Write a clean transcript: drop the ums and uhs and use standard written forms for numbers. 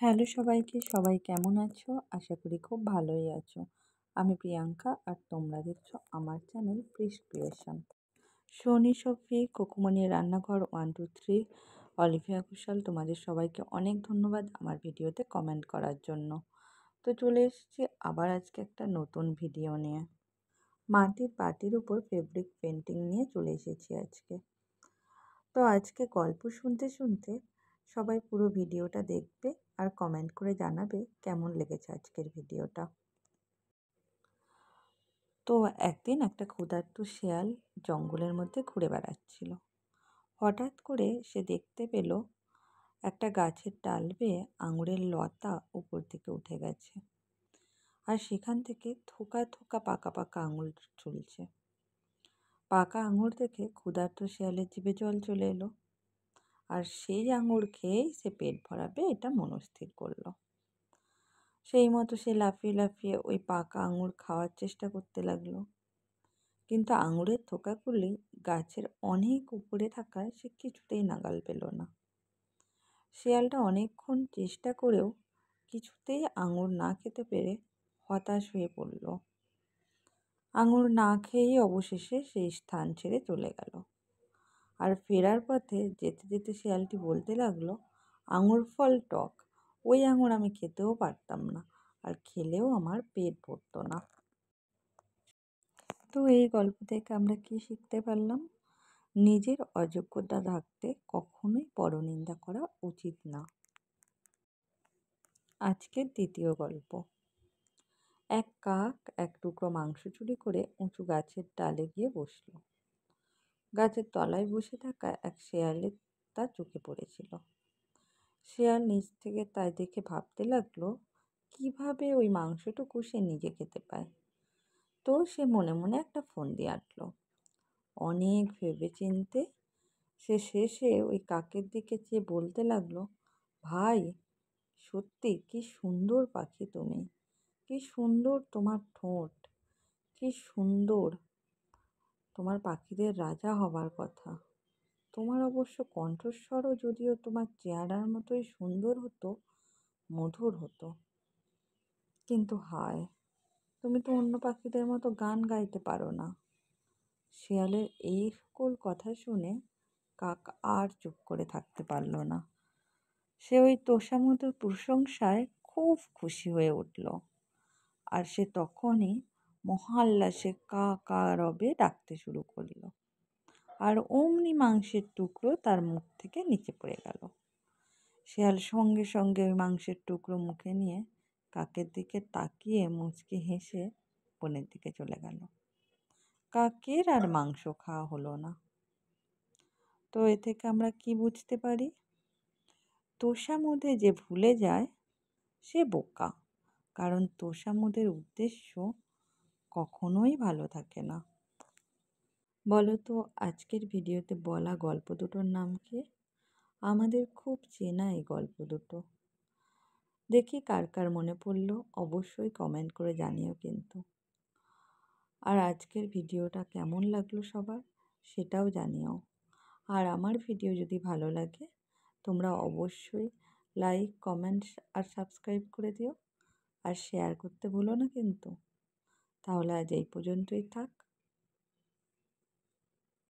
Hello সবাইকে, সবাই কেমন আছো? আশা করি খুব ভালোই আছো। আমি প্রিয়াঙ্কা আর তোমরা দেখছো আমার channel fish creation. Soni Sofi, কুকুমনির রান্নাঘর 1, 2, 3, অলিভিয়া ঘোষাল, তোমাদের সবাইকে অনেক ধন্যবাদ আমার ভিডিওতে কমেন্ট করার জন্য। তো চলে এসেছি আবার আজকে একটা নতুন ভিডিও নিয়ে। মাটির বাটির উপর ফেব্রিক পেন্টিং নিয়ে চলে এসেছি আজকে। তো আজকে গল্প শুনতে শুনতে সবাই পুরো ভিডিওটা দেখবে আর কমেন্ট করে জানাবে কেমন লেগেছে আজকের ভিডিওটা। তো একদিন একটা ক্ষুধার্ত শেয়াল জঙ্গলের মধ্যে ঘুরে বেড়াচ্ছিল। হঠাৎ করে সে দেখতে পেল একটা গাছের ডাল বেয়ে আঙুরের লতা উপর দিকে উঠে গেছে, আর সেখান থেকে থোকা থোকা পাকা পাকা আঙুর ঝুলছে। পাকা আঙুর দেখে ক্ষুধার্ত শেয়ালের জিভে জল চলে এলো, আর সেই আঙুর খেয়েই সে পেট ভরাবে এটা মনস্থির করলো। সেই মতো সে লাফিয়ে লাফিয়ে ওই পাকা আঙুর খাওয়ার চেষ্টা করতে লাগলো, কিন্তু আঙুরের থোকাগুলি গাছের অনেক উপরে থাকায় সে কিছুতেই নাগাল পেল না। শেয়ালটা অনেকক্ষণ চেষ্টা করেও কিছুতেই আঙুর না খেতে পেরে হতাশ হয়ে পড়ল। আঙুর না খেয়েই অবশেষে সেই স্থান ছেড়ে চলে গেল। আর ফেরার পথে যেতে যেতে শেয়ালটি বলতে লাগলো, আঙুর ফল টক, ওই আঙুর আমি খেতেও পারতাম না, আর খেলেও আমার পেট ভরতো না। তো এই গল্প থেকে আমরা কি শিখতে পারলাম? নিজের অযোগ্যতা থাকতে কখনোই পরনিন্দা করা উচিত না। আজকের দ্বিতীয় গল্প। এক কাক এক টুকরো মাংস চুরি করে উঁচু গাছের ডালে গিয়ে বসল। গাছের তলায় বসে থাকা এক শেয়ালের তা চোখে পড়েছিল। শেয়াল নিজ থেকে তাই দেখে ভাবতে লাগলো, কিভাবে ওই মাংসটুকু সে নিজে খেতে পায়। তো সে মনে মনে একটা ফন্দি আঁটল। অনেক ভেবেচিন্তে সে শেষে ওই কাকের দিকে চেয়ে বলতে লাগলো, ভাই, সত্যি কি সুন্দর পাখি তুমি, কি সুন্দর তোমার ঠোঁট, কি সুন্দর, তোমার পাখিদের রাজা হবার কথা। তোমার অবশ্য কণ্ঠস্বরও যদিও তোমার চেহারার মতোই সুন্দর হতো, মধুর হতো, কিন্তু হায়, তুমি তো অন্য পাখিদের মতো গান গাইতে পারো না। শেয়ালের এই সকল কথা শুনে কাক আর চুপ করে থাকতে পারল না। সে ওই তোষামোদের প্রশংসায় খুব খুশি হয়ে উঠল, আর সে তখনই মহাল্লাসে কা কা রবে ডাকতে শুরু করলো। আর অমনি মাংসের টুকরো তার মুখ থেকে নিচে পড়ে গেল। শেয়াল সঙ্গে সঙ্গে ওই মাংসের টুকরো মুখে নিয়ে কাকের দিকে তাকিয়ে মুচকি হেসে বনের দিকে চলে গেল। কাকের আর মাংস খাওয়া হলো না। তো এ থেকে আমরা কি বুঝতে পারি? তোষামোদে যে ভুলে যায় সে বোকা, কারণ তোষামোদের উদ্দেশ্য কখনোই ভালো থাকে না। বলো তো আজকের ভিডিওতে বলা গল্প দুটোর নাম কি? আমাদের খুব চেনা এই গল্প দুটো। দেখি কার কার মনে পড়লো, অবশ্যই কমেন্ট করে জানিও কিন্তু। আর আজকের ভিডিওটা কেমন লাগলো সবার সেটাও জানিও। আর আমার ভিডিও যদি ভালো লাগে তোমরা অবশ্যই লাইক, কমেন্ট আর সাবস্ক্রাইব করে দিও, আর শেয়ার করতে ভুলো না কিন্তু। তাহলে আজ এই পর্যন্তই থাক।